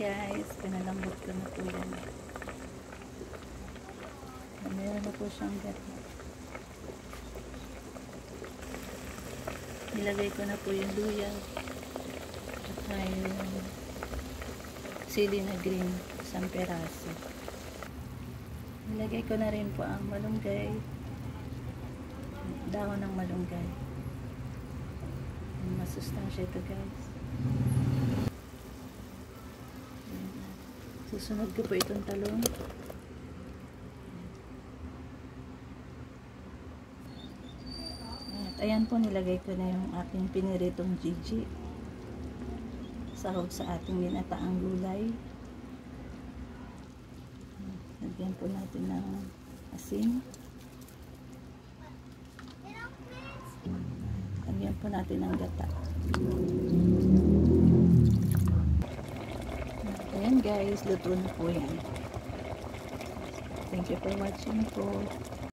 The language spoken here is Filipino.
guys, pinalambot ko na po yan. Meron na po siyang gata. Nilagay ko na po yung luya at yung sili na green, isang peraso. Nilagay ko na rin po ang malunggay, dahon ng malunggay. Masustansya ito guys. Susunod ko po itong talong. At ayan po, nilagay ko na yung aking piniritong Gigi. Sahog sa ating ginataang gulay. Lagyan po natin ng asin. Lagyan po natin ng gata. Ayan guys, luto na po yan. Thank you for watching po.